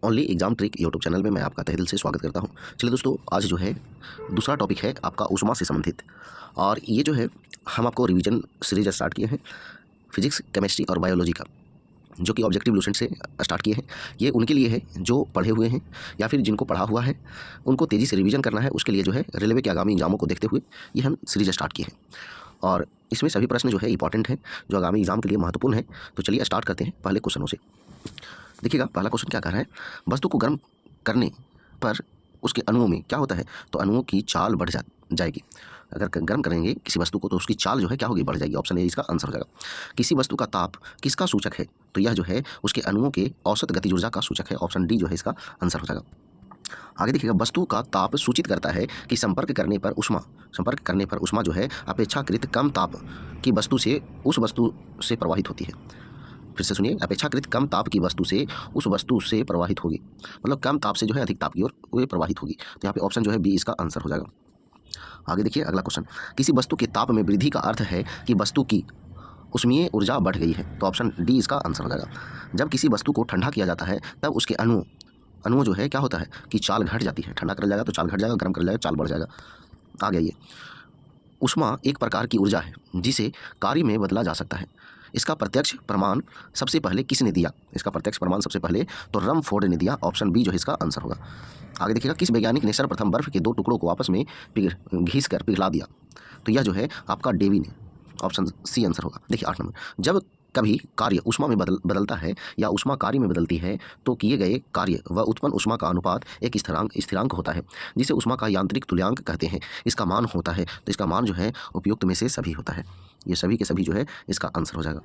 Only exam trick YouTube channel में मैं आपका तहे दिल से स्वागत करता हूं। चलिए दोस्तों, आज जो है दूसरा टॉपिक है आपका ऊष्मा से संबंधित। और ये जो है हम आपको रिवीजन सीरीज स्टार्ट किए हैं फिजिक्स, केमिस्ट्री और बायोलॉजी का, जो कि ऑब्जेक्टिव लूसेंट से स्टार्ट किए हैं। ये उनके लिए है जो पढ़े हुए हैं या फिर जिनको पढ़ा हुआ है, उनको तेज़ी से रिवीजन करना है। उसके लिए जो है रेलवे के आगामी एग्जामों को देखते हुए ये हम सीरीज स्टार्ट किए हैं। और इसमें सभी प्रश्न जो है इंपॉर्टेंट हैं, जो आगामी एग्जाम के लिए महत्वपूर्ण है। तो चलिए स्टार्ट करते हैं पहले क्वेश्चनों से। देखिएगा, पहला क्वेश्चन क्या कह रहा है, वस्तु को गर्म करने पर उसके अणुओं में क्या होता है, तो अणुओं की चाल बढ़ जाएगी। अगर गर्म करेंगे किसी वस्तु को तो उसकी चाल जो है क्या होगी, बढ़ जाएगी। ऑप्शन ए इसका आंसर हो जाएगा। किसी वस्तु का ताप किसका सूचक है, तो यह जो है उसके अणुओं के औसत गतिज ऊर्जा का सूचक है। ऑप्शन डी जो है इसका आंसर हो जाएगा। आगे देखिएगा, वस्तु का ताप सूचित करता है कि संपर्क करने पर ऊष्मा जो है अपेक्षाकृत कम ताप की वस्तु से उस वस्तु से प्रवाहित होती है। फिर से सुनिए, अपेक्षाकृत कम ताप की वस्तु से उस वस्तु से प्रवाहित होगी, मतलब कम ताप से जो है अधिक ताप की ओर वो प्रवाहित होगी। तो यहाँ पे ऑप्शन जो है बी इसका आंसर हो जाएगा। आगे देखिए अगला क्वेश्चन, किसी वस्तु के ताप में वृद्धि का अर्थ है कि वस्तु की ऊष्मीय ऊर्जा बढ़ गई है। तो ऑप्शन डी इसका आंसर हो जाएगा। जब किसी वस्तु को ठंडा किया जाता है तब उसके अणु जो है क्या होता है कि चाल घट जाती है। ठंडा कर जाएगा तो चाल घट जाएगा, गर्म कर जाएगा चाल बढ़ जाएगा। आगे ये ऊष्मा एक प्रकार की ऊर्जा है जिसे कार्य में बदला जा सकता है। इसका प्रत्यक्ष प्रमाण सबसे पहले किसने दिया, इसका प्रत्यक्ष प्रमाण सबसे पहले तो रमफोर्ड ने दिया। ऑप्शन बी जो है इसका आंसर होगा। आगे देखिएगा, किस वैज्ञानिक ने सर्वप्रथम बर्फ के दो टुकड़ों को आपस में घिस कर पिघला दिया, तो यह जो है आपका डेवी ने। ऑप्शन सी आंसर होगा। देखिए 8 नंबर, जब कभी कार्य ऊष्मा में बदलता है या ऊष्मा कार्य में बदलती है तो किए गए कार्य व उत्पन्न ऊष्मा का अनुपात एक स्थिरांक होता है जिसे ऊष्मा का यांत्रिक तुल्यांक कहते हैं। इसका मान होता है, तो इसका मान जो है उपयुक्त में से सभी होता है। ये सभी के सभी जो है इसका आंसर हो जाएगा।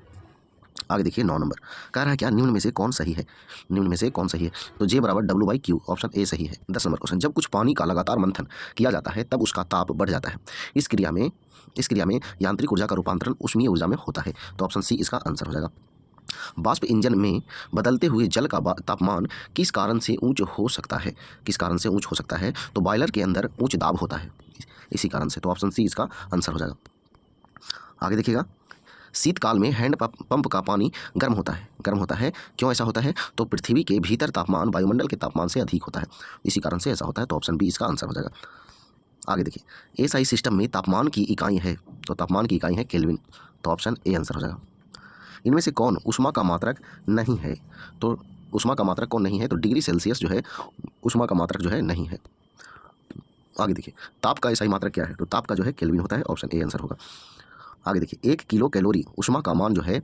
आगे देखिए 9 नंबर, कह रहा है क्या निम्न में से कौन सही है, निम्न में से कौन सही है, तो जे बराबर W/Q। ऑप्शन ए सही है। 10 नंबर क्वेश्चन, जब कुछ पानी का लगातार मंथन किया जाता है तब उसका ताप बढ़ जाता है। इस क्रिया में यांत्रिक ऊर्जा का रूपांतरण ऊष्मीय ऊर्जा में होता है। तो ऑप्शन सी इसका आंसर हो जाएगा। वाष्प इंजन में बदलते हुए जल का तापमान किस कारण से ऊंच हो सकता है, किस कारण से ऊंच हो सकता है, तो बॉयलर के अंदर उच्च दाब होता है, इसी कारण से। तो ऑप्शन सी इसका आंसर हो जाएगा। आगे देखिएगा, शीतकाल में हैंड पंप का पानी गर्म होता है। क्यों ऐसा होता है, तो पृथ्वी के भीतर तापमान वायुमंडल के तापमान से अधिक होता है, इसी कारण से ऐसा होता है। तो ऑप्शन बी इसका आंसर हो जाएगा। आगे देखिए, एसआई सिस्टम में तापमान की इकाई है, तो तापमान की इकाई है केल्विन। तो ऑप्शन ए आंसर हो जाएगा। इनमें से कौन ऊष्मा का मात्रक नहीं है, तो ऊष्मा का मात्रक कौन नहीं है, तो डिग्री सेल्सियस जो है ऊष्मा का मात्रक जो है नहीं है। आगे देखिए, ताप का एसआई मात्रक क्या है, तो ताप का जो है केल्विन होता है। ऑप्शन ए आंसर होगा। आगे देखिए, 1 किलो कैलोरी ऊष्मा का मान जो है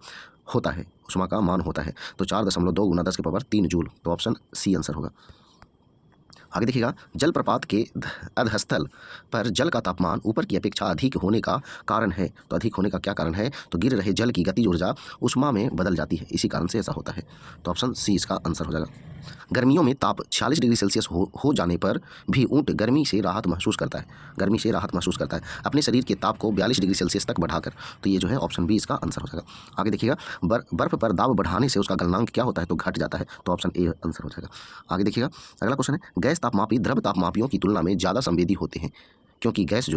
होता है, ऊष्मा का मान होता है, तो 4.2 गुना 10 की पावर 3 जूल। तो ऑप्शन सी आंसर होगा। आगे देखिएगा, जलप्रपात के अधस्थल पर जल का तापमान ऊपर की अपेक्षा अधिक होने का कारण है, तो अधिक होने का क्या कारण है, तो गिर रहे जल की गतिज ऊर्जा ऊष्मा में बदल जाती है, इसी कारण से ऐसा होता है। तो ऑप्शन सी इसका आंसर हो जाएगा। गर्मियों में ताप 46 डिग्री सेल्सियस हो जाने पर भी ऊँट गर्मी से राहत महसूस करता है अपने शरीर के ताप को 42 डिग्री सेल्सियस तक बढ़ाकर। तो ये जो है ऑप्शन बी इसका आंसर हो जाएगा। आगे देखिएगा, बर्फ पर दाब बढ़ाने से उसका गलनांक क्या होता है, तो घट जाता है। तो ऑप्शन ए आंसर हो जाएगा। आगे देखिएगा, अगला क्वेश्चन है, गैस तापमापी द्रव तापमापियों की तुलना में ज़्यादा संवेदी होते हैं क्योंकि गैस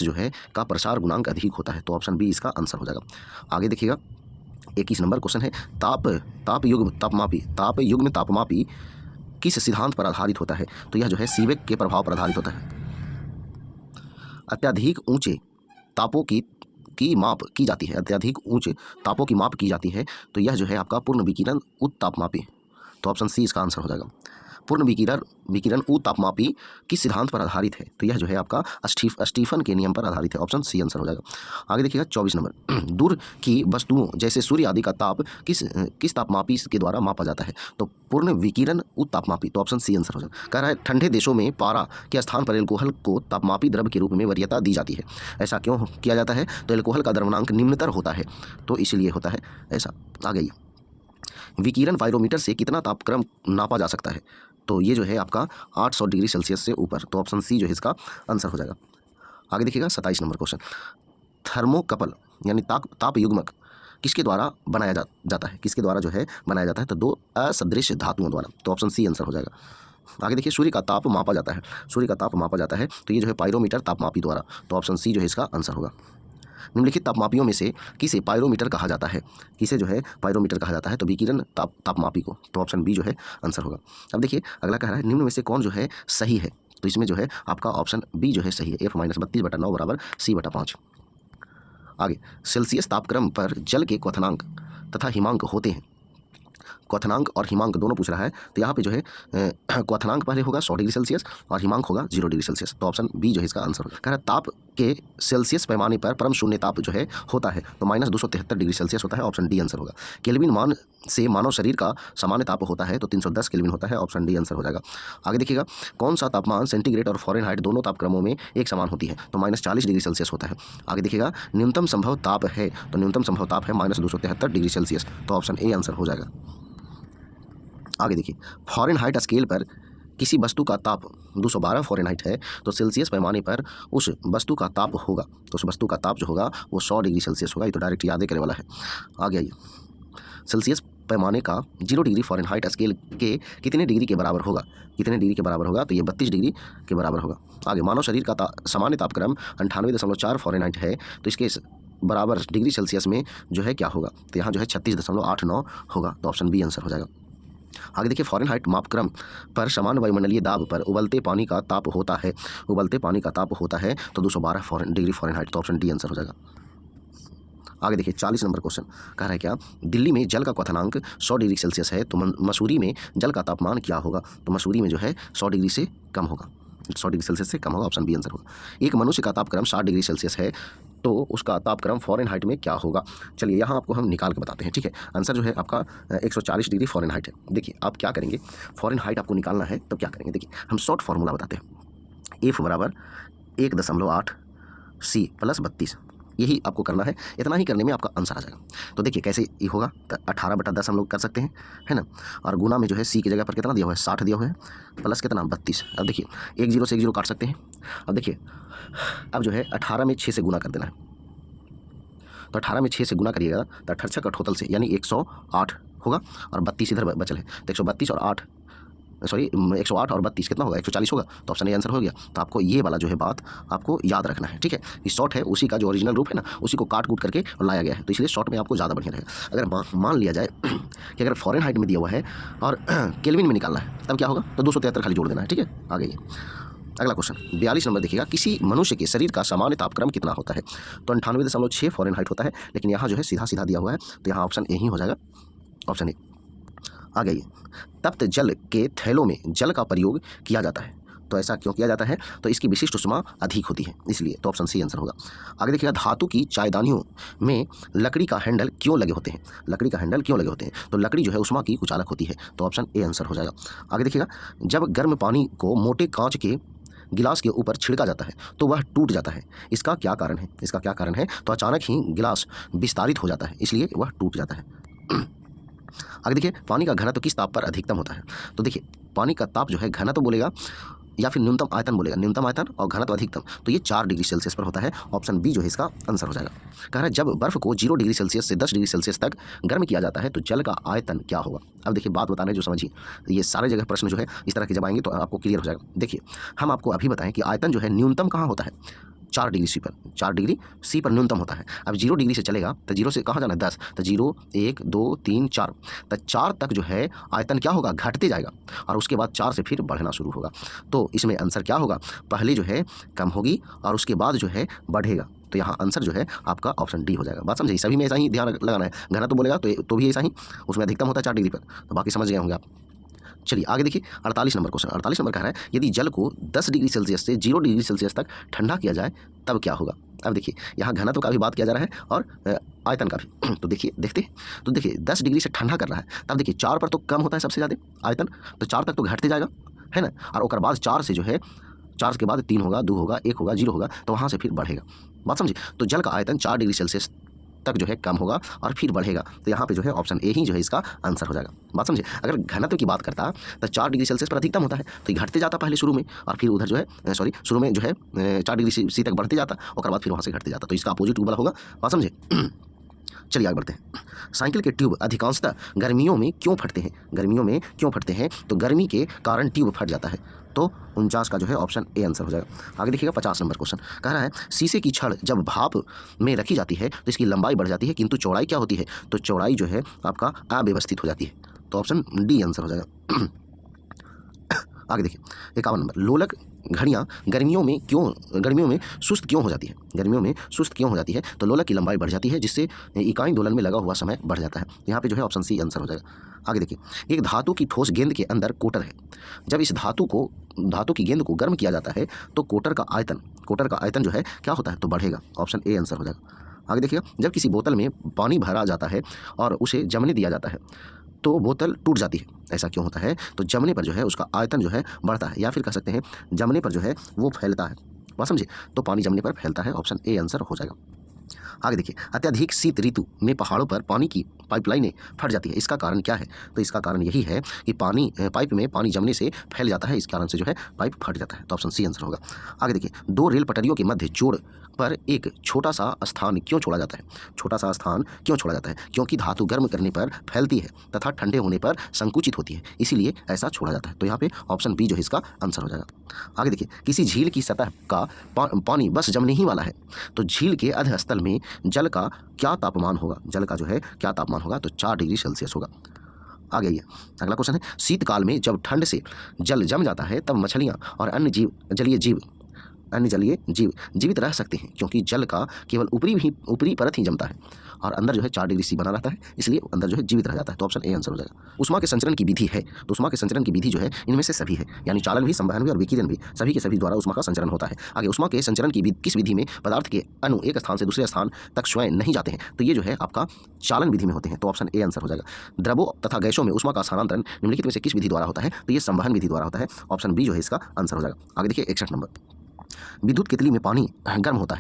जो है का प्रसार गुणांक अधिक होता है। तो ऑप्शन बी इसका आंसर हो जाएगा। आगे देखिएगा, 21 नंबर क्वेश्चन है, ताप युग्म तापमापी किस सिद्धांत पर आधारित होता है, तो यह जो है सीबेक के प्रभाव पर आधारित होता है। अत्यधिक ऊंचे तापों की माप की जाती है, अत्यधिक ऊंचे तापों की माप की जाती है, तो यह जो है आपका पूर्ण विकिरण उत्तापमापी। तो ऑप्शन सी इसका आंसर हो जाएगा। पूर्ण विकिरण तापमापी किस सिद्धांत पर आधारित है, तो यह जो है आपका स्टीफन के नियम पर आधारित है। ऑप्शन सी आंसर हो जाएगा। आगे देखिएगा 24 नंबर, दूर की वस्तुओं जैसे सूर्य आदि का ताप किस तापमापी के द्वारा मापा जाता है, तो पूर्ण विकिरण तापमापी। तो ऑप्शन सी आंसर हो जाएगा। कह रहा है, ठंडे देशों में पारा के स्थान पर एल्कोहल को तापमापी द्रव्य के रूप में वरीयता दी जाती है। ऐसा क्यों किया जाता है, तो एल्कोहल का द्रव्यमांक निम्नतर होता है, तो इसलिए होता है ऐसा। आ गई, विकिरण पाइरोमीटर से कितना तापक्रम नापा जा सकता है, तो ये जो है आपका 800 डिग्री सेल्सियस से ऊपर। तो ऑप्शन सी जो है इसका आंसर हो जाएगा। आगे देखिएगा 27 नंबर क्वेश्चन, थर्मोकपल यानी ताप युग्मक किसके द्वारा बनाया जाता है, किसके द्वारा जो है बनाया जाता है, तो दो असदृश धातुओं द्वारा। तो ऑप्शन सी आंसर हो जाएगा। आगे देखिए, सूर्य का ताप मापा जाता है, तो ये जो है पाइरोमीटर तापमापी द्वारा। तो ऑप्शन सी जो है इसका आंसर होगा। निम्नलिखित तापमापियों में से किसे पायरोमीटर कहा जाता है? किसे जो है पायरोमीटर कहा जाता है? तो विकिरण तापमापी को। तो ऑप्शन बी जो है आंसर होगा। अब देखिए अगला कह रहा है निम्न में से कौन जो है सही है? तो इसमें जो है आपका ऑप्शन बी जो है सही है, F-32/9 बराबर C/5। आगे, सेल्सियस तापक्रम पर जल के क्वथनांक तथा हिमांक होते हैं। क्वथनांक और हिमांक दोनों पूछ रहा है, तो यहाँ पे जो है क्वथनांक पहले होगा 100 डिग्री सेल्सियस और हिमांक होगा 0 डिग्री सेल्सियस। तो ऑप्शन बी जो है इसका आंसर होगा। कह रहा है ताप के सेल्सियस पैमाने पर परम शून्य ताप जो है होता है, तो -273 डिग्री सेल्सियस होता है। ऑप्शन डी आंसर होगा। केल्विन मान से मानव शरीर का सामान्य ताप होता है, तो 310 केल्विन होता है। ऑप्शन डी आंसर हो जाएगा। आगे देखिएगा, कौन सा तापमान सेंटीग्रेड और फ़ारेनहाइट दोनों तापक्रमों में एक समान होती है? तो -40 डिग्री सेल्सियस होता है। आगे देखिएगा, न्यूनतम संभव ताप है, तो न्यूनतम संभव ताप है -273 डिग्री सेल्सियस। तो ऑप्शन ए आंसर हो जाएगा। आगे देखिए, फ़ारेनहाइट स्केल पर किसी वस्तु का ताप 212 फ़ारेनहाइट है, तो सेल्सियस पैमाने पर उस वस्तु का ताप होगा, तो उस वस्तु का ताप जो होगा वो 100 डिग्री सेल्सियस होगा। ये तो डायरेक्ट याद करने वाला है। आगे आइए, सेल्सियस पैमाने का 0 डिग्री फ़ारेनहाइट स्केल के कितने डिग्री के बराबर होगा? कितने डिग्री के बराबर होगा? तो ये 32 डिग्री के बराबर होगा। आगे, मानव शरीर का सामान्य तापक्रम 98.4 फ़ारेनहाइट है, तो इसके बराबर डिग्री सेल्सियस में जो है क्या होगा? तो यहाँ जो है 36.89 होगा। तो ऑप्शन बी आंसर हो जाएगा। आगे देखिए, फ़ारेनहाइट मापक्रम पर समान वायुमंडलीय दाब पर उबलते पानी का ताप होता है, उबलते पानी का ताप होता है तो 212 डिग्री फ़ारेनहाइट। तो ऑप्शन डी आंसर हो जाएगा। आगे देखिए, 40 नंबर क्वेश्चन कह रहा है क्या, दिल्ली में जल का क्वथनांक 100 डिग्री सेल्सियस है, तो मसूरी में जल का तापमान क्या होगा? तो मसूरी में जो है 100 डिग्री से कम होगा, 100 डिग्री सेल्सियस से कम होगा। ऑप्शन बी आंसर होगा। एक मनुष्य का तापक्रम 60 डिग्री सेल्सियस है, तो उसका तापक्रम फ़ारेनहाइट में क्या होगा? चलिए यहाँ आपको हम निकाल के बताते हैं, ठीक है। आंसर जो है आपका 140 डिग्री फ़ारेनहाइट है। देखिए आप क्या करेंगे, फ़ारेनहाइट आपको निकालना है तो क्या करेंगे, देखिए हम शॉर्ट फार्मूला बताते हैं। F बराबर 1.8 C + 32, यही आपको करना है। इतना ही करने में आपका आंसर आ जाएगा। तो देखिए कैसे ये होगा, तो 18/10 हम लोग कर सकते हैं, है ना। और गुना में जो है C की जगह पर कितना दिया हुआ है, 60 दिया हुआ है, प्लस कितना 32। अब देखिए 1 0 से 1 0 काट सकते हैं। अब देखिए अब जो है 18 में 6 से गुना कर देना है, तो 18 में 6 से गुना करिएगा तो 18 का टोटल से यानी 108 होगा, और 32 इधर बचल है, तो 132 और 8 सॉरी 108 और 32 कितना होगा, 140 होगा। तो ऑप्शन ए आंसर हो गया। तो आपको ये वाला जो है बात आपको याद रखना है, ठीक है। ये शॉर्ट है, उसी का जो ओरिजिनल रूप है ना, उसी को काट कूट करके लाया गया है, तो इसलिए शॉर्ट में आपको ज़्यादा बढ़िया रहेगा। अगर मान लिया जाए कि अगर फ़ारेनहाइट में दिया हुआ है और केल्विन में निकालना है, तब क्या होगा, तो 273 खाली जोड़ देना है, ठीक है। आगे ये अगला क्वेश्चन 42 नंबर देखिएगा, किसी मनुष्य के शरीर का सामान्य तापक्रम कितना होता है? तो 98.6 फ़ारेनहाइट होता है, लेकिन यहाँ जो है सीधा सीधा दिया हुआ है, तो यहाँ ऑप्शन ए ही हो जाएगा, ऑप्शन ए। आ गई, तप्त जल के थैलों में जल का प्रयोग किया जाता है, तो ऐसा क्यों किया जाता है? तो इसकी विशिष्ट उष्मा अधिक होती है, इसलिए। तो ऑप्शन सी आंसर होगा। आगे देखिएगा, धातु की चायदानियों में लकड़ी का हैंडल क्यों लगे होते हैं? लकड़ी का हैंडल क्यों लगे होते हैं? तो लकड़ी जो है उष्मा की कुचालक होती है, तो ऑप्शन ए आंसर हो जाएगा। आगे देखिएगा, जब गर्म पानी को मोटे कांच के गिलास के ऊपर छिड़का जाता है तो वह टूट जाता है, इसका क्या कारण है? इसका क्या कारण है? तो अचानक ही गिलास विस्तारित हो जाता है, इसलिए वह टूट जाता है। आगे देखिए, पानी का घनत्व किस ताप पर अधिकतम होता है? तो देखिए पानी का ताप जो है घनत्व बोलेगा या फिर न्यूनतम आयतन बोलेगा, न्यूनतम आयतन और घनत्व अधिकतम, तो ये 4 डिग्री सेल्सियस पर होता है। ऑप्शन बी जो है इसका आंसर हो जाएगा। कह रहा है जब बर्फ को 0 डिग्री सेल्सियस से 10 डिग्री सेल्सियस तक गर्म किया जाता है तो जल का आयतन क्या होगा? अब देखिए बात बताने जो समझिए, ये सारे जगह प्रश्न जो है इस तरह के जब आएंगे तो आपको क्लियर हो जाएगा। देखिए हम आपको अभी बताएं कि आयतन जो है न्यूनतम कहाँ होता है, 4 डिग्री सी पर, 4 डिग्री सी पर न्यूनतम होता है। अब 0 डिग्री से चलेगा तो 0 से कहाँ जाना है 10, तो 0 1 2 3 4, तो 4 तक जो है आयतन क्या होगा, घटते जाएगा, और उसके बाद 4 से फिर बढ़ना शुरू होगा। तो इसमें आंसर क्या होगा, पहले जो है कम होगी और उसके बाद जो है बढ़ेगा। तो यहाँ आंसर जो है आपका ऑप्शन डी हो जाएगा। बात समझिए, सभी में ऐसा ही ध्यान लगाना है। घना तो बोलेगा तो भी ऐसा ही, उसमें अधिकतम होता है 4 डिग्री पर, तो बाकी समझ गए होंगे आप। चलिए आगे देखिए 48 नंबर क्वेश्चन। 48 नंबर कह रहा है यदि जल को 10 डिग्री सेल्सियस से 0 डिग्री सेल्सियस तक ठंडा किया जाए तब क्या होगा? अब देखिए यहाँ घनत्व का भी बात किया जा रहा है और आयतन का भी। तो देखिए देखते हैं, तो देखिए 10 डिग्री से ठंडा कर रहा है, तब देखिए 4 पर तो कम होता है सबसे ज़्यादा आयतन, तो 4 तक तो घटते जाएगा, है ना। और उसके बाद 4 से जो है 4 के बाद 3 होगा, 2 होगा, 1 होगा, 0 होगा, तो वहाँ से फिर बढ़ेगा। बात समझिए, तो जल का आयतन 4 डिग्री सेल्सियस तक जो है कम होगा और फिर बढ़ेगा, तो यहाँ पे जो है ऑप्शन ए ही जो है इसका आंसर हो जाएगा। बात समझिए, अगर घनत्व की बात करता तो 4 डिग्री सेल्सियस पर अधिकतम होता है, तो ये घटते जाता पहले शुरू में, और फिर उधर जो है शुरू में जो है 4 डिग्री सी तक बढ़ते जाता, और बाद फिर वहाँ से घटते जाता, तो इसका अपोजिट वाला होगा। बात समझे। चलिए आगे बढ़ते हैं। साइकिल के ट्यूब अधिकांशतः गर्मियों में क्यों फटते हैं? गर्मियों में क्यों फटते हैं? तो गर्मी के कारण ट्यूब फट जाता है। तो 49 का जो है ऑप्शन ए आंसर हो जाएगा। आगे देखिएगा 50 नंबर क्वेश्चन कह रहा है शीशे की छड़ जब भाप में रखी जाती है तो इसकी लंबाई बढ़ जाती है किंतु चौड़ाई क्या होती है? तो चौड़ाई जो है आपका अव्यवस्थित हो जाती है। तो ऑप्शन डी आंसर हो जाएगा। आगे देखिए 51 नंबर, लोलक घड़ियाँ गर्मियों में सुस्त क्यों हो जाती है? गर्मियों में सुस्त क्यों हो जाती है? तो लोलक की लंबाई बढ़ जाती है जिससे इकाई दोलन में लगा हुआ समय बढ़ जाता है। यहाँ पे जो है ऑप्शन सी आंसर हो जाएगा। आगे देखिए, एक धातु की ठोस गेंद के अंदर कोटर है। जब इस धातु की गेंद को गर्म किया जाता है तो कोटर का आयतन जो है क्या होता है? तो बढ़ेगा। ऑप्शन ए आंसर हो जाएगा। आगे देखिएगा, जब किसी बोतल में पानी भरा जाता है और उसे जमने दिया जाता है तो बोतल टूट जाती है। ऐसा क्यों होता है? तो जमने पर जो है उसका आयतन जो है बढ़ता है, या फिर कह सकते हैं जमने पर जो है वो फैलता है। बात समझे? तो पानी जमने पर फैलता है। ऑप्शन ए आंसर हो जाएगा। आगे देखिए, अत्यधिक शीत ऋतु में पहाड़ों पर पानी की पाइपलाइनें फट जाती है। इसका कारण क्या है? तो इसका कारण यही है कि पाइप में पानी जमने से फैल जाता है, इस कारण से जो है पाइप फट जाता है। तो ऑप्शन सी आंसर होगा। आगे देखिए, दो रेल पटरियों के मध्य जोड़ पर एक छोटा सा स्थान क्यों छोड़ा जाता है? छोटा सा स्थान क्यों छोड़ा जाता है? क्योंकि धातु गर्म करने पर फैलती है तथा ठंडे होने पर संकुचित होती है, इसीलिए ऐसा छोड़ा जाता है। तो यहाँ पे ऑप्शन बी जो है इसका आंसर हो जाएगा। आगे देखिए, किसी झील की सतह का पानी बस जमने ही वाला है तो झील के अधस्थल में जल का क्या तापमान होगा? जल का जो है क्या तापमान होगा? तो 4 डिग्री सेल्सियस होगा। आगे आइए, अगला क्वेश्चन है, शीतकाल में जब ठंड से जल जम जाता है तब मछलियाँ और अन्य जलीय जीव जीवित रह सकते हैं क्योंकि जल का केवल ऊपरी परत ही जमता है और अंदर जो है 4 डिग्री सी बना रहता है, इसलिए अंदर जो है जीवित रह जाता है। तो ऑप्शन ए आंसर हो जाएगा। उष्मा के संचरण की विधि है, तो उष्मा के संचरण की विधि जो है इनमें से सभी है, यानी चालन भी, संवहन भी और विकिरण भी, सभी के सभी द्वारा उष्मा का संचरण होता है। आगे, उष्मा के संचरण की किस विधि में पदार्थ के अणु एक स्थान से दूसरे स्थान तक स्वयं नहीं जाते हैं? तो ये जो है आपका चालन विधि में होते हैं। तो ऑप्शन ए आंसर हो जाएगा। द्रवों तथा गैसों में उष्मा का स्थानांतरण निम्नलिखित में से किस विधि द्वारा होता है? तो ये संवहन विधि द्वारा होता है। ऑप्शन बी जो है इसका आंसर हो जाएगा। आगे देखिए 61 नंबर, विद्युत केतली में पानी गर्म होता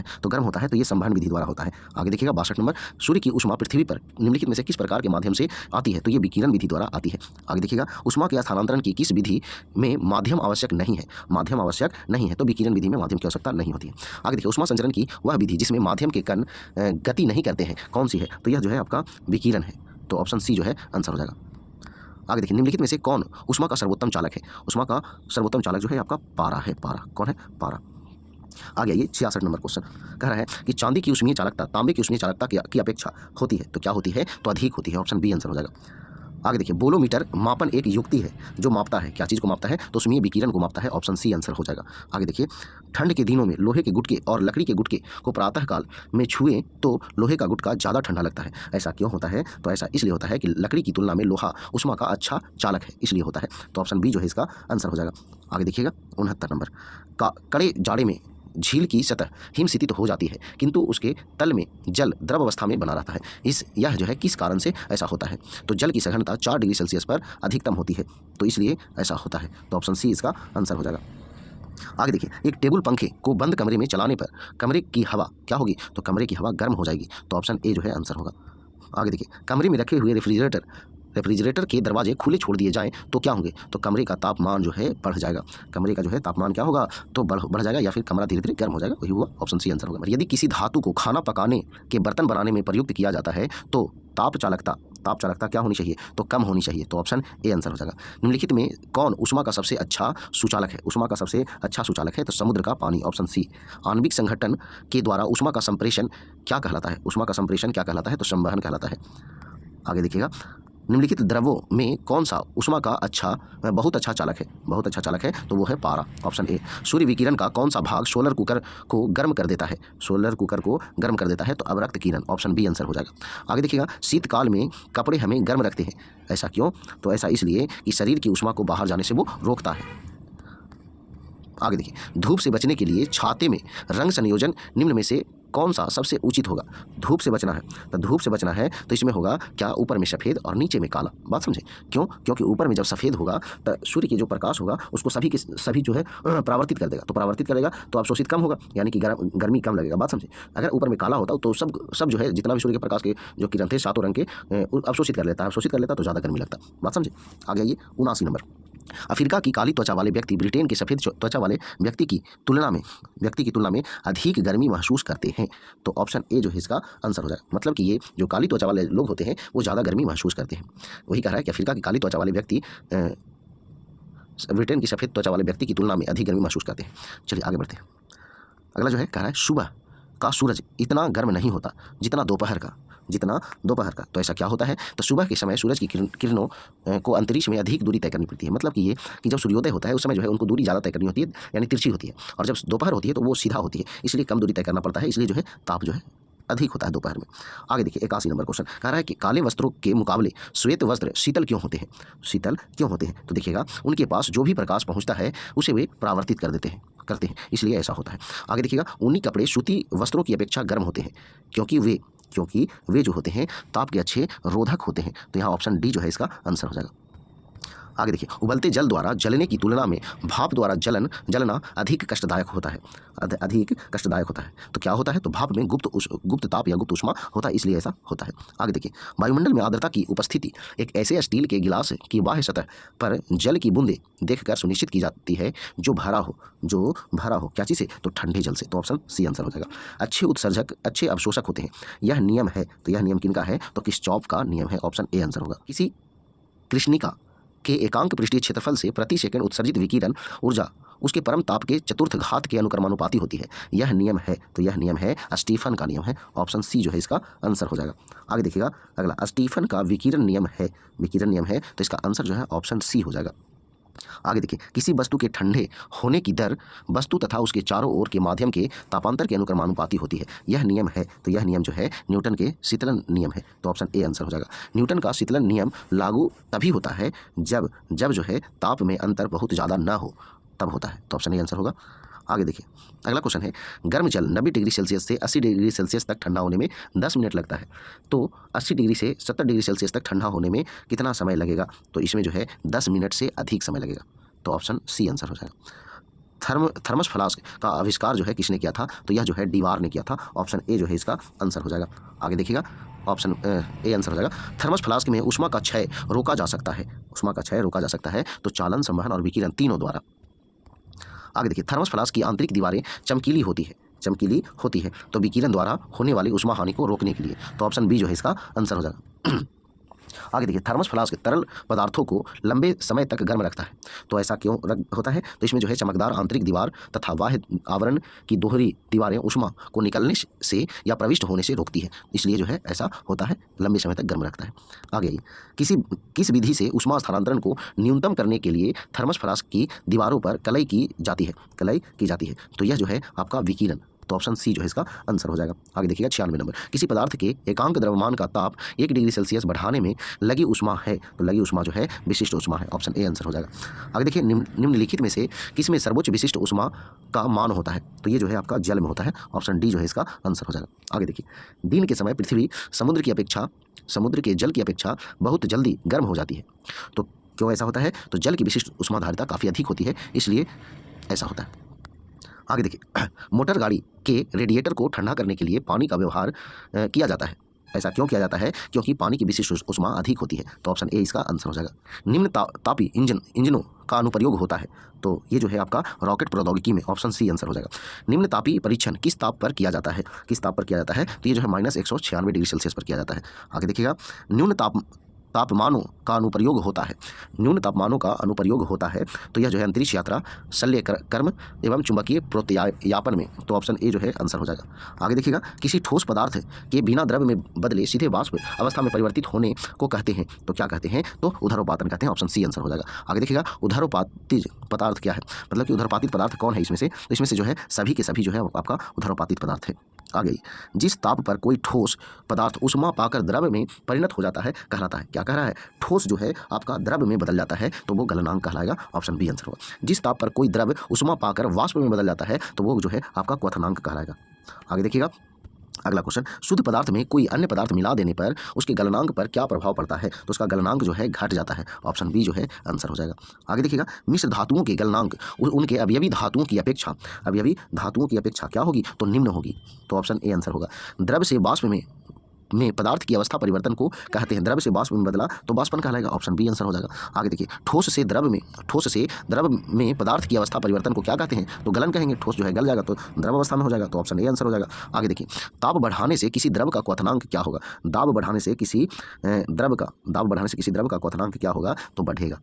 है तो ये संवहन विधि द्वारा होता है। आगे देखिएगा 62 नंबर, सूर्य की ऊष्मा पृथ्वी पर निम्नलिखित में से किस प्रकार के माध्यम से आती है? तो ये विकिरण विधि द्वारा आती है। आगे देखिएगा, ऊष्मा के स्थानांतरण की किस विधि में माध्यम आवश्यक नहीं है? तो विकिरण विधि में माध्यम की आवश्यकता नहीं होती है। आगे देखिए, ऊष्मा संचरण की वह विधि जिसमें माध्यम के कण गति नहीं करते हैं, कौन सी है? तो यह जो है आपका विकिरण है। तो ऑप्शन सी जो है आंसर हो जाएगा। आगे देखिए, निम्नलिखित में से कौन ऊष्मा का सर्वोत्तम चालक है? ऊष्मा का सर्वोत्तम चालक जो है आपका पारा है। पारा कौन है? पारा। आगे आइए 66 नंबर क्वेश्चन कह रहा है कि चांदी की ऊष्मीय चालकता तांबे की ऊष्मीय चालकता की अपेक्षा होती है, तो क्या होती है? तो अधिक होती है। ऑप्शन बी आंसर हो जाएगा। आगे देखिए, बोलोमीटर मापन एक युक्ति है जो मापता है, क्या चीज़ को मापता है? तो ऊष्मीय विकिरण को मापता है। ऑप्शन सी आंसर हो जाएगा। आगे देखिए, ठंड के दिनों में लोहे के गुटके और लकड़ी के गुटके को प्रातःकाल में छुएं तो लोहे का गुटका ज़्यादा ठंडा लगता है। ऐसा क्यों होता है? तो ऐसा इसलिए होता है कि लकड़ी की तुलना में लोहा ऊष्मा का अच्छा चालक है, इसलिए होता है। तो ऑप्शन बी जो है इसका आंसर हो जाएगा। आगे देखिएगा 69 नंबर, कड़े जाड़े में झील की सतह हिमस्थित हो जाती है किंतु उसके तल में जल द्रव अवस्था में बना रहता है। यह जो है किस कारण से ऐसा होता है? तो जल की सघनता 4 डिग्री सेल्सियस पर अधिकतम होती है, तो इसलिए ऐसा होता है। तो ऑप्शन सी इसका आंसर हो जाएगा। आगे देखिए, एक टेबल पंखे को बंद कमरे में चलाने पर कमरे की हवा क्या होगी? तो कमरे की हवा गर्म हो जाएगी। तो ऑप्शन ए जो है आंसर होगा। आगे देखिए, कमरे में रखे हुए रेफ्रिजरेटर के दरवाजे खुले छोड़ दिए जाएं तो क्या होंगे? तो कमरे का तापमान जो है बढ़ जाएगा। कमरे का जो है तापमान क्या होगा? तो बढ़ जाएगा, या फिर कमरा धीरे धीरे गर्म हो जाएगा, वही हुआ। ऑप्शन सी आंसर होगा। यदि किसी धातु को खाना पकाने के बर्तन बनाने में प्रयुक्त किया जाता है तो ताप चालकता क्या होनी चाहिए? तो कम होनी चाहिए। तो ऑप्शन ए आंसर हो जाएगा। निम्नलिखित में कौन ऊष्मा का सबसे अच्छा सुचालक है? ऊष्मा का सबसे अच्छा सुचालक है तो समुद्र का पानी। Option C. आणविक संघटन के द्वारा ऊष्मा का संप्रेषण क्या कहलाता है? ऊष्मा का संप्रेषण क्या कहलाता है? तो संवहन कहलाता है। आगे देखिएगा, निम्नलिखित द्रवों में कौन सा ऊष्मा का बहुत अच्छा चालक है? तो वो है पारा। Option A. सूर्य विकिरण का कौन सा भाग सोलर कुकर को गर्म कर देता है? तो अवरक्त किरण। ऑप्शन बी आंसर हो जाएगा। आगे देखिएगा, शीतकाल में कपड़े हमें गर्म रखते हैं, ऐसा क्यों? तो ऐसा इसलिए कि शरीर की ऊष्मा को बाहर जाने से वो रोकता है। आगे देखिए, धूप से बचने के लिए छाते में रंग संयोजन निम्न में से कौन सा सबसे उचित होगा? धूप से बचना है तो इसमें होगा क्या? ऊपर में सफ़ेद और नीचे में काला। बात समझे? क्यों? क्योंकि ऊपर में जब सफ़ेद होगा तो सूर्य की जो प्रकाश होगा उसको सभी जो है परावर्तित कर देगा, तो अवशोषित कम होगा, यानी कि गर्मी कम लगेगा। बात समझे? अगर ऊपर में काला होता तो सब जो है जितना भी सूर्य के प्रकाश के जो किरण थे सातों रंग के अवशोषित कर लेता तो ज़्यादा गर्मी लगता। बात समझे? आगे आइए 79 नंबर, अफ्रीका की काली त्वचा वाले व्यक्ति ब्रिटेन के सफ़ेद त्वचा वाले व्यक्ति की तुलना में अधिक गर्मी महसूस करते हैं। तो ऑप्शन ए जो है इसका आंसर हो जाएगा। मतलब कि ये जो काली त्वचा वाले लोग होते हैं वो ज़्यादा गर्मी महसूस करते हैं। वही कह रहा है कि अफ्रीका की काली त्वचा वाले व्यक्ति ब्रिटेन की सफ़ेद त्वचा वाले व्यक्ति की तुलना में अधिक गर्मी महसूस करते हैं। चलिए आगे बढ़ते हैं। अगला जो है कह रहा है सुबह का सूरज इतना गर्म नहीं होता जितना दोपहर का। तो ऐसा क्या होता है? तो सुबह के समय सूरज की किरणों को अंतरिक्ष में अधिक दूरी तय करनी पड़ती है। मतलब कि ये कि जब सूर्योदय होता है उस समय जो है उनको दूरी ज़्यादा तय करनी होती है, यानी तिरछी होती है, और जब दोपहर होती है तो वो सीधा होती है, इसलिए कम दूरी तय करना पड़ता है, इसलिए जो है ताप जो है अधिक होता है दोपहर में। आगे देखिए 81 नंबर क्वेश्चन कह रहा है कि काले वस्त्रों के मुकाबले श्वेत वस्त्र शीतल क्यों होते हैं? तो देखिएगा उनके पास जो भी प्रकाश पहुंचता है उसे वे परावर्तित करते हैं, इसलिए ऐसा होता है। आगे देखिएगा ऊनी कपड़े सूती वस्त्रों की अपेक्षा गर्म होते हैं क्योंकि वे जो होते हैं ताप के अच्छे रोधक होते हैं। तो यहाँ ऑप्शन डी जो है इसका आंसर हो जाएगा। आगे देखिए उबलते जल द्वारा जलने की तुलना में भाप द्वारा जलना अधिक कष्टदायक होता है। तो क्या होता है? तो भाप में गुप्त ताप या गुप्त ऊष्मा होता है, इसलिए ऐसा होता है। आगे देखिए वायुमंडल में आर्द्रता की उपस्थिति एक ऐसे स्टील के गिलास की बाह्य सतह पर जल की बूंदें देखकर सुनिश्चित की जाती है जो भरा हो क्या चीज़ से? तो ठंडे जल से। तो ऑप्शन सी आंसर हो जाएगा। अच्छे उत्सर्जक अच्छे अवशोषक होते हैं, यह नियम है। तो यह नियम किनका है? तो किरचॉफ का नियम है। ऑप्शन ए आंसर होगा। किसी कृष्णिका के एकांक पृष्ठीय क्षेत्रफल से प्रति सेकंड उत्सर्जित विकिरण ऊर्जा उसके परम ताप के चतुर्थ घात के अनुक्रमानुपाती होती है। यह नियम है। तो यह नियम है स्टीफन का नियम है। ऑप्शन सी जो है इसका आंसर हो जाएगा। आगे देखिएगा अगला स्टीफन का विकिरण नियम है, तो इसका आंसर जो है ऑप्शन सी हो जाएगा। आगे देखिए किसी वस्तु के ठंडे होने की दर वस्तु तथा उसके चारों ओर के माध्यम के तापांतर के अनुक्रमानुपाती होती है। यह नियम है। तो यह नियम जो है न्यूटन के शीतलन नियम है। तो ऑप्शन ए आंसर हो जाएगा। न्यूटन का शीतलन नियम लागू तभी होता है जब जो है ताप में अंतर बहुत ज़्यादा न हो, तब होता है। तो ऑप्शन ए आंसर होगा। आगे देखिए अगला क्वेश्चन है गर्म जल 90 डिग्री सेल्सियस से 80 डिग्री सेल्सियस तक ठंडा होने में 10 मिनट लगता है, तो 80 डिग्री से 70 डिग्री सेल्सियस तक ठंडा होने में कितना समय लगेगा? तो इसमें जो है 10 मिनट से अधिक समय लगेगा। तो ऑप्शन सी आंसर हो जाएगा। थर्मस फ्लास्क का आविष्कार जो है किसने किया था? तो यह जो है डीवार ने किया था। ऑप्शन ए जो है इसका आंसर हो जाएगा। आगे देखिएगा ऑप्शन ए आंसर हो जाएगा। थर्मस फ्लास्क में ऊष्मा का क्षय रोका जा सकता है, तो चालन, संवहन और विकिरण तीनों द्वारा। आगे देखिए थर्मस फ्लास्क की आंतरिक दीवारें चमकीली होती है, तो विकिरण द्वारा होने वाली ऊष्मा हानि को रोकने के लिए। तो ऑप्शन बी जो है इसका आंसर हो जाएगा। आगे देखिए थर्मस फ्लास्क तरल पदार्थों को लंबे समय तक गर्म रखता है। तो ऐसा क्यों होता है? तो इसमें जो है चमकदार आंतरिक दीवार तथा बाह्य आवरण की दोहरी दीवारें ऊष्मा को निकलने से या प्रविष्ट होने से रोकती है, इसलिए जो है ऐसा होता है, लंबे समय तक गर्म रखता है। आगे किस विधि से ऊष्मा स्थानांतरण को न्यूनतम करने के लिए थर्मस फ्लास्क की दीवारों पर कलई की जाती है? तो यह जो है आपका विकिरण। तो ऑप्शन सी जो है इसका आंसर हो जाएगा। आगे देखिएगा 96 नंबर किसी पदार्थ के एकांक द्रव्यमान का ताप 1 डिग्री सेल्सियस बढ़ाने में लगी ऊष्मा है, तो लगी ऊष्मा जो है विशिष्ट ऊष्मा है। ऑप्शन ए आंसर हो जाएगा। आगे देखिए निम्नलिखित में से किसमें सर्वोच्च विशिष्ट ऊष्मा का मान होता है? तो ये जो है आपका जल में होता है। ऑप्शन डी जो है इसका आंसर हो जाएगा। आगे देखिए दिन के समय पृथ्वी समुद्र के जल की अपेक्षा बहुत जल्दी गर्म हो जाती है, तो क्यों ऐसा होता है? तो जल की विशिष्ट ऊष्माधारिता काफ़ी अधिक होती है, इसलिए ऐसा होता है। आगे देखिए मोटर गाड़ी के रेडिएटर को ठंडा करने के लिए पानी का व्यवहार किया जाता है। ऐसा क्यों किया जाता है? क्योंकि पानी की विशिष्ट ऊष्मा अधिक होती है। तो ऑप्शन ए इसका आंसर हो जाएगा। निम्न तापी इंजनों का अनुप्रयोग होता है, तो ये जो है आपका रॉकेट प्रौद्योगिकी में। ऑप्शन सी आंसर हो जाएगा। निम्न तापी परीक्षण किस ताप पर किया जाता है? तो ये जो है -196 डिग्री सेल्सियस पर किया जाता है। आगे देखिएगा न्यून तापमानों का अनुप्रयोग होता है, तो यह जो है अंतरिक्ष यात्रा, शल्य कर्म एवं चुंबकीय प्रोत्यापन में। तो ऑप्शन ए जो है आंसर हो जाएगा। आगे देखिएगा किसी ठोस पदार्थ के बिना द्रव में बदले सीधे वाष्प अवस्था में परिवर्तित होने को कहते हैं, तो क्या कहते हैं? तो उदरोपातन कहते हैं। ऑप्शन सी आंसर हो जाएगा। आगे देखिएगा उदरोपातिज पदार्थ क्या है? मतलब कि उदरोपातित पदार्थ कौन है इसमें से? तो इसमें से जो है सभी के सभी जो है आपका उदरोपातित पदार्थ है। आगे जिस ताप पर कोई ठोस पदार्थ ऊष्मा पाकर द्रव में परिणत हो जाता है कहलाता है। क्या कह रहा है? ठोस जो है आपका द्रव में बदल जाता है, तो वो गलनांक कहलाएगा। ऑप्शन बी आंसर होगा। जिस ताप पर कोई द्रव ऊष्मा पाकर वाष्प में बदल जाता है, तो वो जो है आपका क्वथनांक कहलाएगा। आगे देखिएगा अगला क्वेश्चन शुद्ध पदार्थ में कोई अन्य पदार्थ मिला देने पर उसके गलनांक पर क्या प्रभाव पड़ता है? तो उसका गलनांक जो है घट जाता है। ऑप्शन बी जो है आंसर हो जाएगा। आगे देखिएगा मिश्र धातुओं के गलनांक उनके अवयवी धातुओं की अपेक्षा क्या होगी? तो निम्न होगी। तो ऑप्शन ए आंसर होगा। द्रव से वाष्प में में पदार्थ की अवस्था परिवर्तन को कहते हैं। द्रव से वाष्प में बदला तो वाष्पन कहलाएगा। ऑप्शन बी आंसर हो जाएगा। आगे देखिए, ठोस से द्रव में पदार्थ की अवस्था परिवर्तन को क्या कहते हैं? तो गलन कहेंगे। ठोस जो है गल जाएगा तो द्रव अवस्था में हो जाएगा, तो ऑप्शन ए आंसर हो जाएगा। आगे देखिए, दाब बढ़ाने से किसी द्रव का क्वथनांक क्या होगा? दाब बढ़ाने से किसी द्रव का क्वथनांक क्या होगा? तो बढ़ेगा।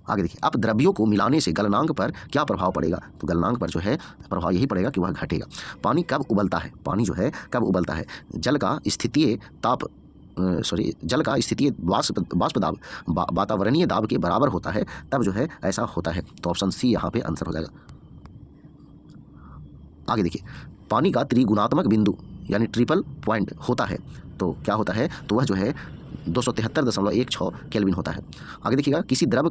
आगे देखिए, अपद्रव्यों को मिलाने से गलनांक पर क्या प्रभाव पड़ेगा? तो गलनांक पर जो है प्रभाव यही पड़ेगा कि वह घटेगा। पानी कब उबलता है? पानी जो है कब उबलता है? जल का स्थितीय वाष्प दाब वातावरणीय दाब के बराबर होता है, तब जो है ऐसा होता है। तो ऑप्शन सी यहाँ पे आंसर हो जाएगा। आगे देखिए, पानी का त्रिगुणात्मक बिंदु यानी ट्रिपल पॉइंट होता है तो क्या होता है? तो वह जो है 273.16 केल्विन होता है। आगे देखिएगा, किसी द्रव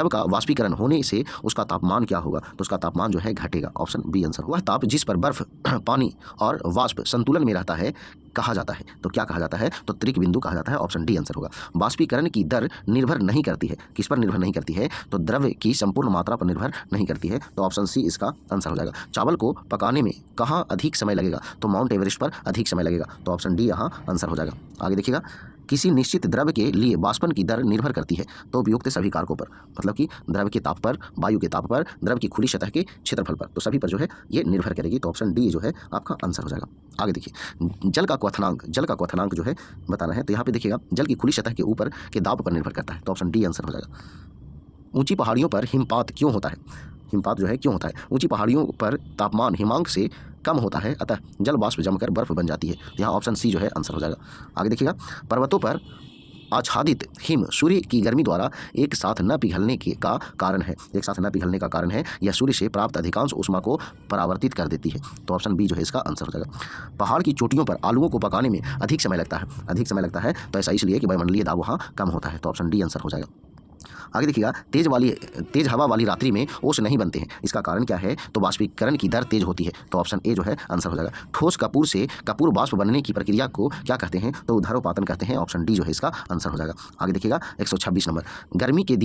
का वाष्पीकरण होने से उसका तापमान क्या होगा? तो उसका तापमान जो है घटेगा। Option B answer. वह ताप जिस पर बर्फ पानी और वाष्प संतुलन में रहता है कहा जाता है, तो क्या कहा जाता है? तो त्रिक बिंदु कहा जाता है। ऑप्शन डी आंसर होगा। वाष्पीकरण की दर निर्भर नहीं करती है, किस पर निर्भर नहीं करती है? तो द्रव्य की संपूर्ण मात्रा पर निर्भर नहीं करती है, तो ऑप्शन सी इसका आंसर हो जाएगा। चावल को पकाने में कहाँ अधिक समय लगेगा? तो माउंट एवरेस्ट पर अधिक समय लगेगा, तो ऑप्शन डी यहाँ आंसर हो जाएगा। आगे देखिएगा, किसी निश्चित द्रव्य के लिए वाष्पन की दर निर्भर करती है तो उपयुक्त सभी कारकों पर, मतलब कि द्रव्य के ताप पर, वायु के ताप पर, द्रव्य की खुली सतह के क्षेत्रफल पर, तो सभी पर जो है ये निर्भर करेगी, तो ऑप्शन डी जो है आपका आंसर हो जाएगा। आगे देखिए, जल का क्वथनांक जो है बताना है, तो यहाँ पे देखिएगा, जल की खुली सतह के ऊपर के दाब पर निर्भर करता है, तो ऑप्शन डी आंसर हो जाएगा। ऊंची पहाड़ियों पर हिमपात क्यों होता है? हिमपात जो है क्यों होता है? ऊंची पहाड़ियों पर तापमान हिमांक से कम होता है, अतः जल वाष्प जमकर बर्फ बन जाती है। यहाँ ऑप्शन सी जो है आंसर हो जाएगा। आगे देखिएगा, पर्वतों पर आच्छादित हिम सूर्य की गर्मी द्वारा एक साथ न पिघलने का कारण है। यह सूर्य से प्राप्त अधिकांश ऊष्मा को परावर्तित कर देती है, तो ऑप्शन बी जो है इसका आंसर हो जाएगा। पहाड़ की चोटियों पर आलूओं को पकाने में अधिक समय लगता है, तो ऐसा इसलिए कि वायुमंडलीय दाब वहाँ कम होता है, तो ऑप्शन डी आंसर हो जाएगा। आगे देखिएगा, तेज हवा वाली रात्रि में ओस नहीं बनते हैं, इसका कारण क्या है? तो वाष्पीकरण की दर तेज होती है, तो ऑप्शन ए जो है आंसर हो जाएगा। ठोस कपूर से कपूर वाष्प बनने की प्रक्रिया को क्या कहते हैं? तो ऊर्ध्वपातन कहते हैं, ऑप्शन डी जो है इसका आंसर हो जाएगा। आगे देखिएगा, 126 नंबर, गर्मी के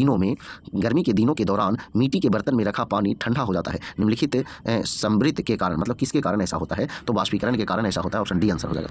दिनों के दौरान मिट्टी के बर्तन में रखा पानी ठंडा हो जाता है, निम्नलिखित समृद्ध के कारण, मतलब किसके कारण ऐसा होता है? तो वाष्पीकरण के कारण ऐसा होता है, ऑप्शन डी आंसर हो जाएगा।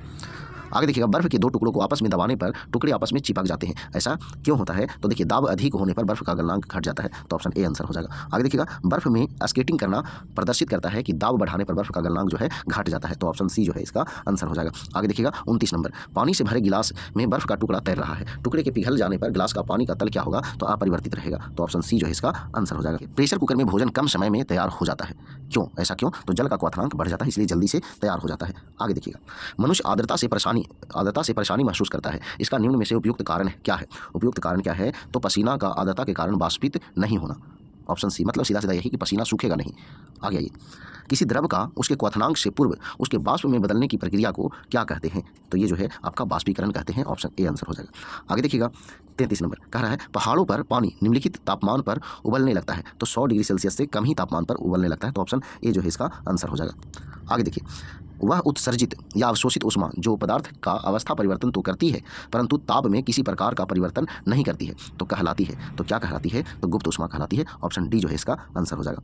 आगे देखिएगा, बर्फ के दो टुकड़ों को आपस में दबाने पर टुकड़े आपस में चिपक जाते हैं, ऐसा क्यों होता है? तो देखिए, दाब अधिक होने पर बर्फ का गलनांक घट जाता है, तो ऑप्शन ए आंसर हो जाएगा। आगे देखिएगा, बर्फ में स्केटिंग करना प्रदर्शित करता है कि दाब बढ़ाने पर बर्फ का गलनांक जो है घट जाता है, तो ऑप्शन सी जो है इसका आंसर हो जाएगा। आगे देखिएगा, 29 नंबर, पानी से भरे गिलास में बर्फ का टुकड़ा तैर रहा है, टुकड़े के पिघल जाने पर गिलास का पानी का तल क्या होगा? तो अपरिवर्तित रहेगा, तो ऑप्शन सी जो है इसका आंसर हो जाएगा। प्रेशर कुकर में भोजन कम समय में तैयार हो जाता है, क्यों? ऐसा क्यों? तो जल का क्वथनांक बढ़ जाता है, इसलिए जल्दी से तैयार हो जाता है। आगे देखिएगा, मनुष्य आर्द्रता से परेशानी महसूस करता है, इसका निम्न में से उपयुक्त कारण क्या है? उपयुक्त कारण क्या है? तो पसीना का आर्द्रता के कारण वाष्पित नहीं होना, ऑप्शन सी, मतलब सीधा सीधा यही कि पसीना सूखेगा नहीं। आगे आइए, किसी द्रव का उसके क्वथनांक से पूर्व उसके वाष्प में बदलने की प्रक्रिया को क्या कहते हैं? तो ये जो है आपका वाष्पीकरण कहते हैं, ऑप्शन ए आंसर हो जाएगा। आगे देखिएगा, 33 नंबर कह रहा है, पहाड़ों पर पानी निम्नलिखित तापमान पर उबलने लगता है, तो 100 डिग्री सेल्सियस से कम ही तापमान पर उबलने लगता है, तो ऑप्शन ए जो है इसका आंसर हो जाएगा। आगे देखिए, वह उत्सर्जित या अवशोषित ऊष्मा जो पदार्थ का अवस्था परिवर्तन तो करती है परंतु ताप में किसी प्रकार का परिवर्तन नहीं करती है, तो कहलाती है, तो क्या कहलाती है? तो गुप्त ऊष्मा कहलाती है, ऑप्शन डी जो है इसका आंसर हो जाएगा।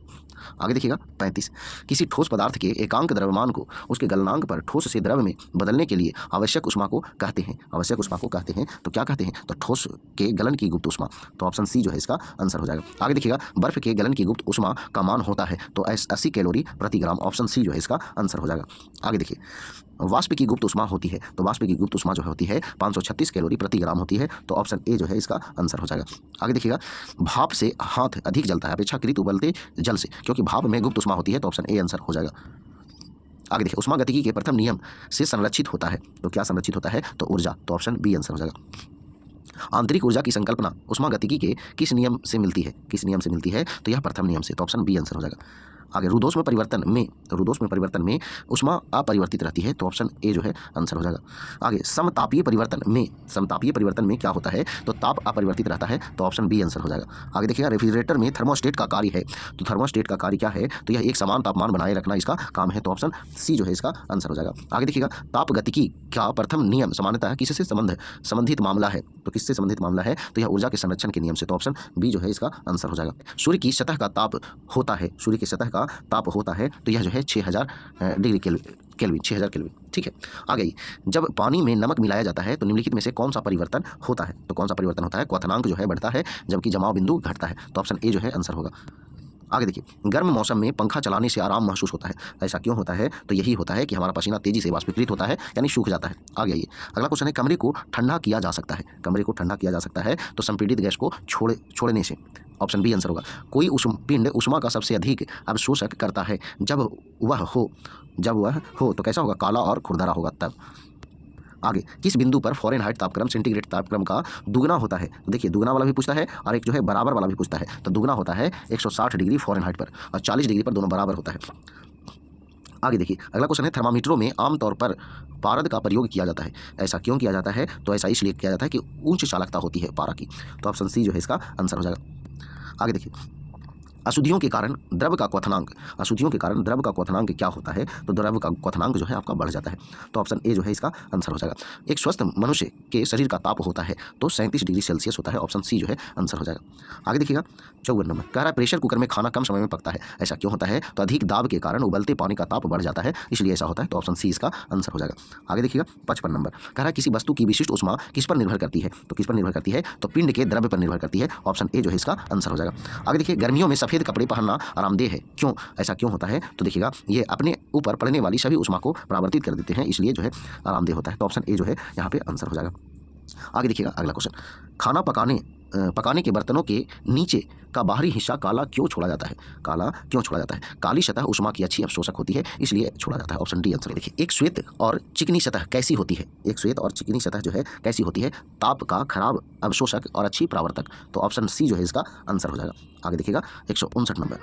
आगे देखिएगा, 35, किसी ठोस पदार्थ के एकांक द्रव्यमान को उसके गलनांक पर ठोस से द्रव में बदलने के लिए आवश्यक ऊष्मा को कहते हैं, तो क्या कहते हैं? तो ठोस के गलन की गुप्त ऊष्मा, तो ऑप्शन सी जो है इसका आंसर हो जाएगा। आगे देखिएगा, बर्फ के गलन की गुप्त ऊष्मा का मान होता है तो 80 कैलोरी प्रति ग्राम, ऑप्शन सी जो है इसका आंसर हो जाएगा। आगे देखिए, वाष्प की गुप्त ऊष्मा होती है, तो वाष्प की गुप्त ऊष्मा जो होती है 536 कैलोरी प्रति ग्राम होती है, तो ऑप्शन ए जो है इसका आंसर हो जाएगा। आगे देखिएगा, भाप से हाथ अधिक जलता है अपेक्षाकृत उबलते जल से, क्योंकि भाप में गुप्त ऊष्मा होती है, तो ऑप्शन ए आंसर हो जाएगा। आगे देखिए, ऊष्मा गतिकी के प्रथम नियम से संरक्षित होता है, तो क्या संरक्षित होता है? तो ऊर्जा, तो ऑप्शन बी आंसर हो जाएगा। आंतरिक ऊर्जा की संकल्पना ऊष्मा गतिकी के किस नियम से मिलती है? तो यह प्रथम नियम से, तो ऑप्शन बी आंसर हो जाएगा। आगे, रुद्धोष्म परिवर्तन में ऊष्मा अपरिवर्तित रहती है, तो ऑप्शन ए जो है आंसर हो जाएगा। आगे, समतापीय परिवर्तन में क्या होता है? तो ताप अपरिवर्तित रहता है, तो ऑप्शन बी आंसर हो जाएगा। आगे देखिएगा, रेफ्रिजरेटर में थर्मोस्टेट का कार्य है, तो थर्मोस्टेट का कार्य क्या है? तो यह एक समान तापमान बनाए रखना इसका काम है, तो ऑप्शन सी जो है इसका आंसर हो जाएगा। आगे देखिएगा, ताप गतिकी का प्रथम नियम सामान्यतः किससे संबंधित मामला है? तो किससे संबंधित मामला है? तो यह ऊर्जा के संरक्षण के नियम से, तो ऑप्शन बी जो है इसका आंसर हो जाएगा। सूर्य की सतह का ताप होता है, का ताप होता है तो यह जो है 6000 डिग्री केल्विन 6000 केल्विन। ठीक है, आ गई। जब पानी में नमक मिलाया जाता है तो निम्नलिखित में से कौन सा परिवर्तन होता है? तो कौन सा परिवर्तन होता है? क्वथनांक जो है बढ़ता है जबकि जमाव बिंदु घटता है। तो ऑप्शन ए जो है आंसर होगा। आगे देखिए, गर्म मौसम में पंखा चलाने से आराम महसूस होता है। ऐसा क्यों होता है? तो यही होता है कि हमारा पसीना तेजी से वाष्पीकृत होता है, यानी सूख जाता है। आगे आइए, अगला क्वेश्चन है, कमरे को ठंडा किया जा सकता है। कमरे को ठंडा किया जा सकता है तो संपीड़ित गैस को छोड़ने से। ऑप्शन बी आंसर होगा। कोई पिंड ऊष्मा का सबसे अधिक अवशोषक करता है जब वह हो तो कैसा होगा? काला और खुरदरा होगा तब। आगे, किस बिंदु पर फ़ारेनहाइट तापक्रम सेंटीग्रेड तापक्रम का दुगना होता है? तो देखिए, दुगना वाला भी पूछता है और एक जो है बराबर वाला भी पूछता है। तो दुगना होता है 160 डिग्री फ़ारेनहाइट पर और 40 डिग्री पर दोनों बराबर होता है। आगे देखिए, अगला क्वेश्चन है, थर्मामीटरों में आमतौर पर पारद का प्रयोग किया जाता है। ऐसा क्यों किया जाता है? तो ऐसा इसलिए किया जाता है कि उच्च चालकता होती है पारा की। तो ऑप्शन सी जो है इसका आंसर हो जाएगा। आगे देखिए, अशुद्धियों के कारण द्रव का क्वथनांक क्या होता है? तो द्रव का क्वथनांक जो है आपका बढ़ जाता है। तो ऑप्शन ए जो है इसका आंसर हो जाएगा। एक स्वस्थ मनुष्य के शरीर का ताप होता है तो 37 डिग्री सेल्सियस होता है। ऑप्शन सी जो है आंसर हो जाएगा। आगे देखिएगा, 54 नंबर कह रहा है, प्रेशर कुकर में खाना कम समय में पकता है। ऐसा क्यों होता है? तो अधिक दाब के कारण उबलते पानी का ताप बढ़ जाता है, इसलिए ऐसा होता है। तो ऑप्शन सी इसका आंसर हो जाएगा। आगे देखिएगा, 55 नंबर कह रहा है, किसी वस्तु की विशिष्ट ऊष्मा किस पर निर्भर करती है? तो किस पर निर्भर करती है? तो पिंड के द्रव्य पर निर्भर करती है। ऑप्शन ए जो है इसका आंसर हो जाएगा। आगे देखिए, गर्मियों में सफ़ेद कपड़े पहनना आरामदेह है, क्यों? ऐसा क्यों होता है? तो देखिएगा, ये अपने ऊपर पड़ने वाली सभी ऊष्मा को परावर्तित कर देते हैं, इसलिए जो है आरामदेह होता है। तो ऑप्शन ए जो है यहाँ पे आंसर हो जाएगा। आगे देखिएगा, अगला क्वेश्चन, खाना पकाने के बर्तनों के नीचे का बाहरी हिस्सा काला क्यों छोड़ा जाता है? काला क्यों छोड़ा जाता है? काली सतह ऊष्मा की अच्छी अवशोषक होती है, इसलिए छोड़ा जाता है। Option D answer. देखिए, एक श्वेत और चिकनी सतह कैसी होती है? एक श्वेत और चिकनी सतह जो है कैसी होती है? ताप का खराब अवशोषक और अच्छी परावर्तक। तो ऑप्शन सी जो है इसका आंसर हो जाएगा। आगे देखिएगा, 159 नंबर।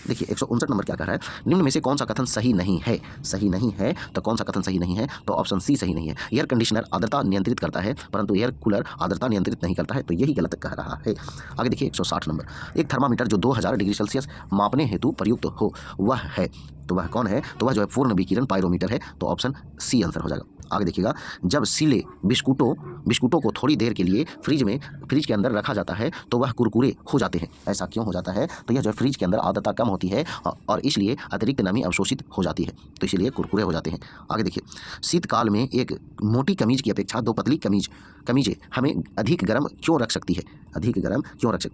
देखिए, 159 नंबर क्या कह रहा है, निम्न में से कौन सा कथन सही नहीं है? सही नहीं है, तो कौन सा कथन सही नहीं है? तो ऑप्शन सी सही नहीं है। एयर कंडीशनर आर्द्रता नियंत्रित करता है परंतु एयर कूलर आर्द्रता नियंत्रित नहीं करता है, तो यही गलत कह रहा है। आगे देखिए, 160 नंबर, एक थर्मामीटर जो 2000 डिग्री सेल्सियस मापने हेतु प्रयुक्त हो वह है, तो वह कौन है? तो वह जो है पूर्ण विकिरण पायरोमीटर है। तो ऑप्शन सी आंसर हो जाएगा। आगे देखिएगा, जब सीले बिस्कुटों को थोड़ी देर के लिए फ्रिज के अंदर रखा जाता है तो वह कुरकुरे हो जाते हैं। ऐसा क्यों हो जाता है? तो यह जो है फ्रिज के अंदर आर्द्रता कम होती है और इसलिए अतिरिक्त नमी अवशोषित हो जाती है, तो इसीलिए कुरकुरे हो जाते हैं। आगे देखिए, शीतकाल में एक मोटी कमीज की अपेक्षा दो पतली कमीजें हमें अधिक गर्म क्यों रख सकती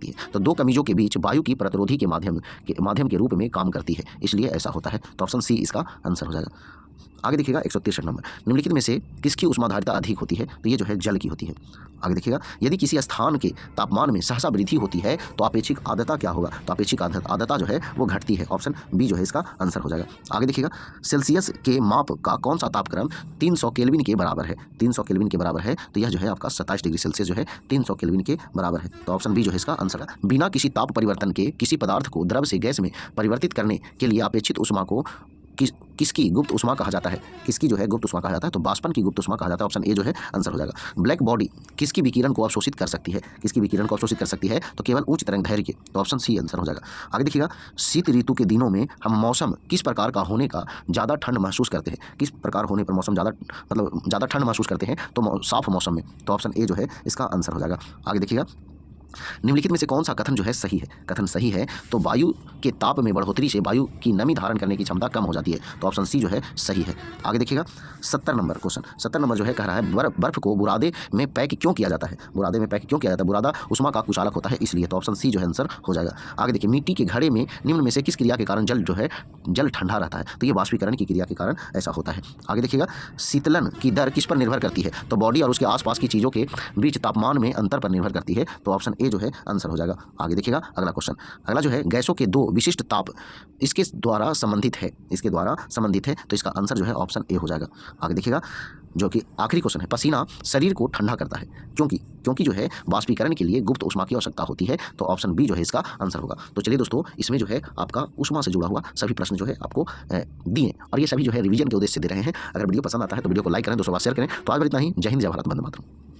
है? तो दो कमीजों के बीच वायु की प्रतिरोधी के माध्यम के रूप में काम करती है, इसलिए ऐसा होता है। तो ऑप्शन सी इसका आंसर हो जाएगा। आगे देखिएगा, 163 नंबर, निम्नलिखित में से किसकी ऊष्माधारिता अधिक होती है? तो ये जो है जल की होती है। आगे देखिएगा, यदि किसी स्थान के तापमान में सहसा वृद्धि होती है तो आपेक्षिक आर्द्रता क्या होगा? तो आपेक्षिक आर्द्रता जो है वो घटती है। ऑप्शन बी जो है इसका आंसर हो जाएगा। आगे देखिएगा, सेल्सियस के माप का कौन सा तापक्रम 300 केल्विन के बराबर है? 300 केल्विन के बराबर है, तो यह जो है आपका 27 डिग्री सेल्सियस जो है 300 केल्विन के बराबर है। तो ऑप्शन बी जो है इसका आंसर है। बिना किसी ताप परिवर्तन के किसी पदार्थ को द्रव से गैस में परिवर्तित करने के लिए अपेक्षित ऊष्मा को किसकी गुप्त ऊष्मा कहा जाता है? किसकी जो है गुप्त ऊष्मा कहा जाता है? तो वाष्पन की गुप्त ऊष्मा कहा जाता है। ऑप्शन ए जो है आंसर हो जाएगा। ब्लैक बॉडी किसकी विकिरण को अवशोषित कर सकती है? तो केवल उच्च तरंगदैर्घ्य के। तो ऑप्शन सी आंसर हो जाएगा। आगे देखिएगा, शीत ऋतु के दिनों में हम मौसम किस प्रकार का होने का ज़्यादा ठंड महसूस करते हैं? किस प्रकार होने पर मौसम ज़्यादा ठंड महसूस करते हैं? तो साफ मौसम में। तो ऑप्शन ए जो है इसका आंसर हो जाएगा। आगे देखिएगा, निम्नलिखित में से कौन सा कथन जो है सही है? कथन सही है तो वायु के ताप में बढ़ोतरी से वायु की नमी धारण करने की क्षमता कम हो जाती है। तो ऑप्शन सी जो है सही है। आगे देखिएगा, 70 नंबर क्वेश्चन, 70 नंबर जो है कह रहा है, बर्फ को बुरादे में पैक क्यों किया जाता है? बुरादा ऊष्मा का कुचालक होता है, इसलिए। तो ऑप्शन सी जो है आंसर हो जाएगा। आगे देखिए, मिट्टी के घड़े में निम्न में से किस क्रिया के कारण जल ठंडा रहता है? तो ये वाष्पीकरण की क्रिया के कारण ऐसा होता है। आगे देखिएगा, शीतलन की दर किस पर निर्भर करती है? तो बॉडी और उसके आसपास की चीज़ों के बीच तापमान में अंतर पर निर्भर करती है। तो ऑप्शन ए जो है आंसर हो जाएगा। आगे देखिएगा, अगला क्वेश्चन, अगला जो है, गैसों के दो विशिष्ट ताप इसके द्वारा संबंधित है, तो इसका आंसर जो है ऑप्शन ए हो जाएगा। आगे देखिएगा, जो कि आखिरी क्वेश्चन है, पसीना शरीर को ठंडा करता है क्योंकि जो है वाष्पीकरण के लिए गुप्त ऊष्मा की आवश्यकता होती है। तो ऑप्शन बी जो है इसका आंसर होगा। तो चलिए दोस्तों, इसमें जो है आपका ऊष्मा से जुड़ा हुआ सभी प्रश्न जो है आपको दिए और ये सभी जो है रिवीजन के उद्देश्य से दे रहे हैं। अगर वीडियो पसंद आता है तो वीडियो को लाइक करें, दोस्तों शेयर करें। तो आज इतना ही। जय हिंद, जय भारत, वंदे मातरम।